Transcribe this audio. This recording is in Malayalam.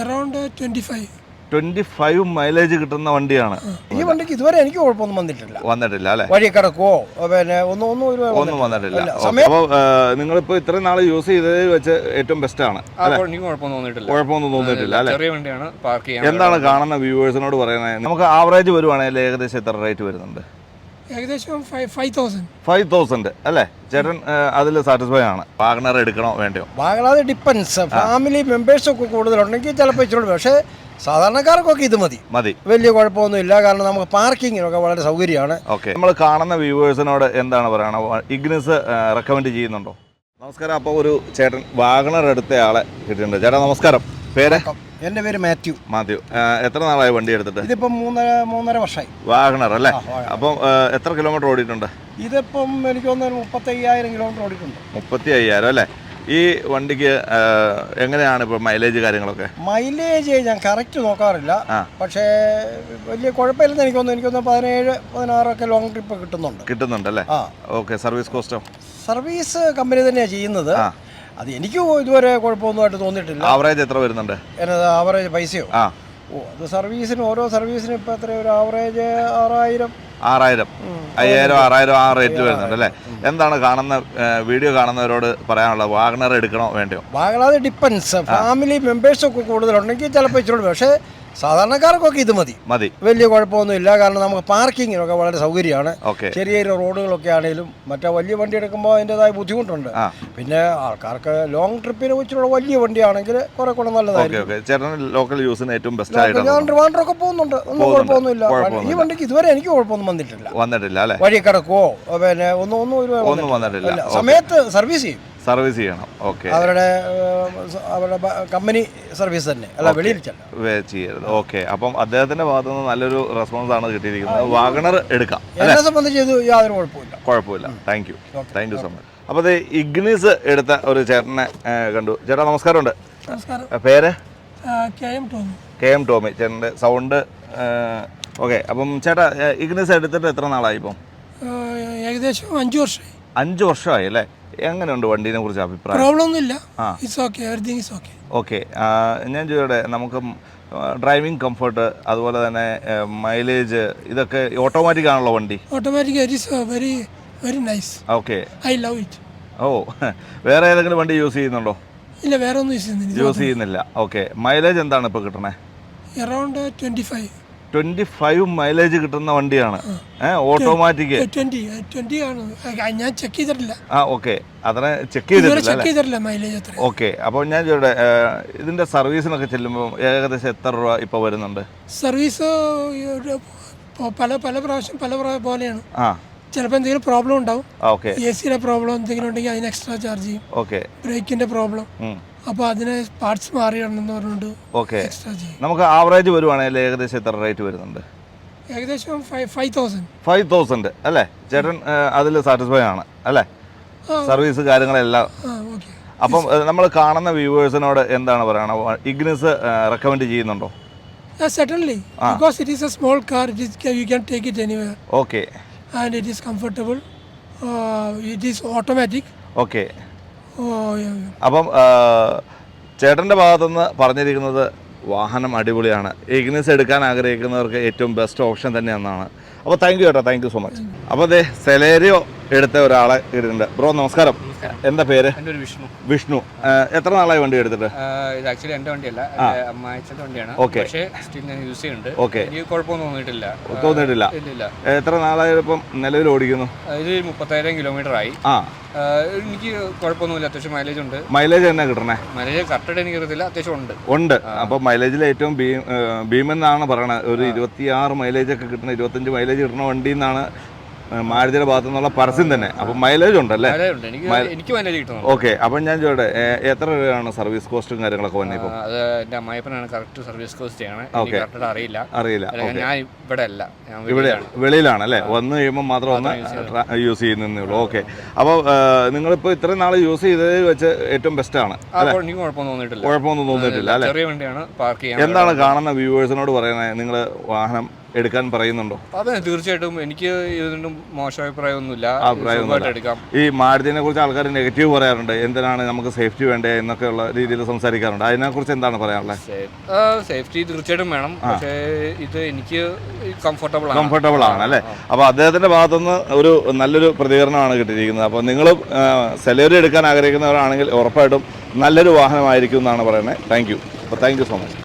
Around 25. 25 മൈലേജ് കിട്ടുന്ന വണ്ടിയാണ്. ഈ വണ്ടിക്ക് ഇതുവരെ എനിക്ക് കുഴപ്പമൊന്നും വന്നിട്ടില്ല അല്ലേ? വഴി കിടക്കുവോ പിന്നെ ഒന്നും വന്നിട്ടില്ല. അപ്പോൾ നിങ്ങളിപ്പോൾ ഇത്രയും നാൾ യൂസ് ചെയ്തതിൽ വെച്ച് ഏറ്റവും ബെസ്റ്റ് ആണ്. കുഴപ്പമൊന്നും തോന്നിയിട്ടില്ല അല്ലേ? എന്താണ് കാണുന്ന വ്യൂവേഴ്സിനോട് പറയുന്നത്? നമുക്ക് ആവറേജ് വരുവാണെങ്കിൽ ഏകദേശം എത്ര റേറ്റ് വരുന്നുണ്ട്? ഏകദേശം 5,000. 5,000 അല്ലേ? ചേട്ടൻ അതിൽ സാറ്റിസ്ഫൈ ആണ്. വാഗണർ എടുക്കണോ വേണ്ടയോ? Wagon R depends. ഫാമിലി മെമ്പേഴ്സൊക്കെ കൂടുതലുണ്ടെങ്കിൽ ചിലപ്പോൾ ഇച്ചിരി, പക്ഷേ സാധാരണക്കാർക്കൊക്കെ ഇത് മതി. വലിയ കുഴപ്പമൊന്നുമില്ല. കാരണം നമുക്ക് പാർക്കിങ്ങിനൊക്കെ വളരെ സൗകര്യമാണ്. ഓക്കെ, നമ്മൾ കാണുന്ന വ്യൂവേഴ്സിനോട് എന്താണ് പറയണത്? ഇഗ്നിസ് റെക്കമെൻഡ് ചെയ്യുന്നുണ്ടോ? നമസ്കാരം. അപ്പോൾ ഒരു ചേട്ടൻ വാഗണർ എടുത്ത ആളെ കിട്ടിയിട്ടുണ്ട്. ചേട്ടാ നമസ്കാരം. പേര്? എൻ്റെ പേര് മാത്യു. എത്ര നാളായി വണ്ടി എടുത്തിട്ട്? ഇതിപ്പം 3.5 വർഷമായി. വാഗണർ അല്ലേ? അപ്പം എത്ര കിലോമീറ്റർ ഓടിയിട്ടുണ്ട്? ഇതിപ്പം എനിക്ക് തോന്നുന്നു 35,000 കിലോമീറ്റർ ഓടിയിട്ടുണ്ട്. 35,000 അല്ലേ? ഈ വണ്ടിക്ക് എങ്ങനെയാണ് ഇപ്പോൾ മൈലേജ് കാര്യങ്ങളൊക്കെ? മൈലേജ് ഞാൻ കറക്റ്റ് നോക്കാറില്ല, പക്ഷേ വലിയ കുഴപ്പമില്ലെന്ന് എനിക്ക് തോന്നുന്നു. 17-16 ഒക്കെ ലോങ് ട്രിപ്പ് കിട്ടുന്നുണ്ടല്ലേ? ഓക്കെ. സർവീസ് കോസ്റ്റോ? സർവീസ് കമ്പനി തന്നെയാണ് ചെയ്യുന്നത്. അത് എനിക്ക് ഇതുവരെ കുഴപ്പമൊന്നുമായിട്ട് തോന്നിയിട്ടില്ല. ആവറേജ് എത്ര വരുന്നുണ്ട്? എന്നത് ആവറേജ് പൈസയോ? അത് സർവീസിന്, ഓരോ സർവീസിനും ഇപ്പം എത്ര, ഒരു ആവറേജ് 6,000, 5,000 ആ റേറ്റിൽ വരുന്നുണ്ട് അല്ലേ? എന്താണ് കാണുന്ന വീഡിയോ കാണുന്നവരോട് പറയാനുള്ളത്? വാഗണർ എടുക്കണോ വേണ്ടയോ? Wagon R depends. ഫാമിലി മെമ്പേഴ്സൊക്കെ കൂടുതലുണ്ടെങ്കിൽ ചിലപ്പോൾ ഇച്ചിരി, പക്ഷേ സാധാരണക്കാർക്കൊക്കെ ഇത് മതി. വലിയ കുഴപ്പമൊന്നുമില്ല. കാരണം നമുക്ക് പാർക്കിങ്ങിനൊക്കെ വളരെ സൗകര്യമാണ്. ചെറിയ ചെറിയ റോഡുകളൊക്കെ ആണെങ്കിലും മറ്റേ വലിയ വണ്ടി എടുക്കുമ്പോൾ അതിൻ്റെതായ ബുദ്ധിമുട്ടുണ്ട്. പിന്നെ ആൾക്കാർക്ക് ലോങ് ട്രിപ്പിന് വെച്ചിട്ടുള്ള വലിയ വണ്ടിയാണെങ്കിൽ കുറെ കൂടെ നല്ലതായിരിക്കും. ലോക്കൽ യൂസിന് ഏറ്റവും ബെസ്റ്റ് ആയിട്ട് ഞാൻ ട്രിവാൻഡ്രമൊക്കെ പോകുന്നുണ്ട്. ഒന്നും കുഴപ്പമൊന്നുമില്ല. ഈ വണ്ടിക്ക് ഇതുവരെ എനിക്ക് കുഴപ്പമൊന്നും വന്നിട്ടില്ല അല്ലേ? വഴി കിടക്കുവോ പിന്നെ ഒന്നും വന്നിട്ടില്ല. സമയത്ത് സർവീസ് ചെയ്യണം. ഓക്കെ. അവരുടെ കമ്പനി സർവീസ് തന്നെ, അല്ല വെളിയിൽ ചെയ്യരുത്. ഓക്കെ. അപ്പം അദ്ദേഹത്തിന്റെ ഭാഗത്തു നിന്ന് നല്ലൊരു റെസ്പോൺസ് ആണ് കിട്ടിയിരിക്കുന്നത്. വാഗണർ എടുക്കാം. എന്നെ സംബന്ധിച്ച് യാതൊരു കുഴപ്പമില്ല. Thank you so much. അപ്പോൾ അത് ഇഗ്നിസ് എടുത്ത ഒരു ചേട്ടനെ കണ്ടു. ചേട്ടാ നമസ്കാരമുണ്ട്. പേര്? KM ടോമി. ചേട്ടൻ്റെ സൗണ്ട്. ഓക്കെ. അപ്പം ചേട്ടാ ഇഗ്നിസ് എടുത്തിട്ട് എത്ര നാളായി? ഇപ്പം ഏകദേശം 5 വർഷമായി. 5 വർഷമായി അല്ലേ? എങ്ങനെയുണ്ട് വണ്ടീനെ കുറിച്ച് അഭിപ്രായം? പ്രോബ്ലം ഒന്നുമില്ല. ഓക്കെ. ഞാൻ ചോദിക്കട്ടെ, നമുക്ക് ഡ്രൈവിംഗ് കംഫർട്ട്, അതുപോലെ തന്നെ മൈലേജ്, ഇതൊക്കെ ഓട്ടോമാറ്റിക് ആണല്ലോ വണ്ടി? Automatic. Very very nice. Okay. I love it. വേറെ ഏതെങ്കിലും വണ്ടി യൂസ് ചെയ്യുന്നുണ്ടോ? ഇല്ല, വേറെ ഒന്നും യൂസ് ചെയ്യുന്നില്ല. ഓക്കെ. മൈലേജ് എന്താണ് ഇപ്പോൾ കിട്ടണേ? അറൗണ്ട് 25 മൈലേജ് കിട്ടുന്ന വണ്ടിയാണ്. ഓട്ടോമാറ്റിക് 20 ആണ്. ഞാൻ ചെക്ക് ചെയ്തിട്ടില്ല. ഓക്കെ. അതിനെ ചെക്ക് ചെയ്തിട്ടില്ല മൈലേജ്. ഓക്കെ. അപ്പോൾ ഞാൻ ചോദിക്കട്ടെ, ഇതിന്റെ സർവീസിനൊക്കെ ചെല്ലുമ്പോൾ ഏകദേശം എത്ര രൂപ ഇപ്പോൾ വരുന്നുണ്ട്? സർവീസ് പല പ്രാവശ്യം പല പോലെയാണ്. ചിലപ്പോൾ എന്തെങ്കിലും പ്രോബ്ലം ഉണ്ടാവും. AC-യുടെ പ്രോബ്ലം എന്തെങ്കിലും ഉണ്ടെങ്കിൽ അതിന് എക്സ്ട്രാ ചാർജ് ചെയ്യും. ബ്രേക്കിന്റെ പ്രോബ്ലം, അപ്പോൾ അതിന് പാർട്സ് മാറിയാണെന്ന് പറഞ്ഞുകൊണ്ട് എക്സ്ട്രാ ചെയ്യും. നമുക്ക് ആവറേജ് വരുവാണെങ്കിൽ ഏകദേശം എത്ര റേറ്റ് വരുന്നുണ്ട്? ഏകദേശം 5,000. 5,000 അല്ലേ? ചേട്ടൻ അതിൽ സാറ്റിസ്ഫൈ ആണ് അല്ലേ? സർവീസ് കാര്യങ്ങളെല്ലാം. അപ്പം നമ്മൾ കാണുന്ന വ്യൂവേഴ്സിനോട് എന്താണ് പറയണത്? ഇഗ്നിസ് റെക്കമെൻഡ് ചെയ്യുന്നുണ്ടോ? Certainly, because it is a small car, you can take it anywhere. Okay. And it is comfortable. It is automatic. Okay. അപ്പം ചേട്ടൻ്റെ ഭാഗത്തുനിന്ന് പറഞ്ഞിരിക്കുന്നത് വാഹനം അടിപൊളിയാണ്. ഇഗ്നിസ് എടുക്കാൻ ആഗ്രഹിക്കുന്നവർക്ക് ഏറ്റവും ബെസ്റ്റ് ഓപ്ഷൻ തന്നെയാണെന്നാണ്. അപ്പോൾ താങ്ക് യു ചേട്ടാ, താങ്ക് യു സോ മച്ച്. അപ്പോൾ അതെ, സെലേരിയോ എടുത്ത ഒരാളെ ഇടുന്നുണ്ട്. ബ്രോ നമസ്കാരം. എന്താ പേര്? വിഷ്ണു. എത്ര നാളായി വണ്ടി എടുത്തിട്ട്? ഇത് ആക്ച്വലി എൻ്റെ വണ്ടിയല്ല, അമ്മായിച്ചൻ്റെ വണ്ടിയാണ്. പക്ഷേ സ്റ്റിൽ ഞാൻ യൂസ് ചെയ്യുന്നുണ്ട്. എനിക്ക് കുഴപ്പമൊന്നും തോന്നിയിട്ടില്ല. എത്ര നാളായി ഇപ്പം നിലവിൽ ഓടിക്കുന്നു? ഇത് 30,000 കിലോമീറ്റർ ആയി. എനിക്ക് കുഴപ്പമൊന്നുമില്ല. അത്യാവശ്യം മൈലേജ് ഉണ്ട്. മൈലേജ് എന്നാ കിട്ടണേ? മൈലേജ് കറക്റ്റായിട്ട് എനിക്ക് അറിയത്തില്ല, അത്യാവശ്യം ഉണ്ട്. അപ്പോൾ മൈലേജിൽ ഏറ്റവും ഭീമെന്നാണ് പറയണത്. ഒരു 26 മൈലേജ് ഒക്കെ കിട്ടുന്ന, 25 മൈലേജ് കിട്ടുന്ന വണ്ടി എന്നാണ് മാരുതിയുടെ ഭാഗത്തു നിന്നുള്ള പരസ്യം തന്നെ. അപ്പം മൈലേജ് ഉണ്ടല്ലേ? എനിക്ക് മൈലേജ് കിട്ടുന്നു. ഓക്കെ. അപ്പം ഞാൻ ചോദിക്കട്ടെ, എത്ര രൂപയാണ് സർവീസ് കോസ്റ്റും കാര്യങ്ങളൊക്കെ വന്നത്? ഇപ്പോൾ അത് എൻ്റെ അമ്മായിപ്പനാണ് കറക്റ്റ് സർവീസ് കോസ്റ്റ് ചെയ്യണത്. അറിയില്ല. ഞാൻ ഇവിടെ അല്ല, വെളിയിലാണ് അല്ലേ? വന്നു കഴിയുമ്പോൾ മാത്രം ഒന്ന് യൂസ് ചെയ്യുന്നേ ഉള്ളൂ. ഓക്കെ. അപ്പോൾ നിങ്ങളിപ്പോൾ ഇത്രയും നാൾ യൂസ് ചെയ്തതിൽ വെച്ച് ഏറ്റവും ബെസ്റ്റ് ആണ്. കുഴപ്പമൊന്നും തോന്നിയിട്ടില്ല അല്ലേ? ചെറിയ വണ്ടിയാണ്. എന്താണ് കാണുന്ന വ്യൂവേഴ്സിനോട് പറയുന്നത്? നിങ്ങൾ വാഹനം എടുക്കാൻ പറയുന്നുണ്ടോ? അതെ, തീർച്ചയായിട്ടും. എനിക്ക് ഇതിനും മോശം അഭിപ്രായമൊന്നുമില്ല. എടുക്കാം. ഈ മാരുതിനെ കുറിച്ച് ആൾക്കാർ നെഗറ്റീവ് പറയാറുണ്ട്, എന്തിനാണ് നമുക്ക് സേഫ്റ്റി വേണ്ടേ എന്നൊക്കെയുള്ള രീതിയിൽ സംസാരിക്കാറുണ്ട്. അതിനെക്കുറിച്ച് എന്താണ് പറയാനുള്ളത്? സേഫ്റ്റി തീർച്ചയായിട്ടും വേണം, പക്ഷേ ഇത് എനിക്ക് കംഫർട്ടബിൾ ആണ് അല്ലേ? അപ്പോൾ അദ്ദേഹത്തിൻ്റെ ഭാഗത്തുനിന്ന് ഒരു നല്ലൊരു പ്രതികരണമാണ് കിട്ടിയിരിക്കുന്നത്. അപ്പോൾ നിങ്ങൾ സെലേറി എടുക്കാൻ ആഗ്രഹിക്കുന്നവരാണെങ്കിൽ ഉറപ്പായിട്ടും നല്ലൊരു വാഹനമായിരിക്കും എന്നാണ് പറയുന്നത്. Thank you so much.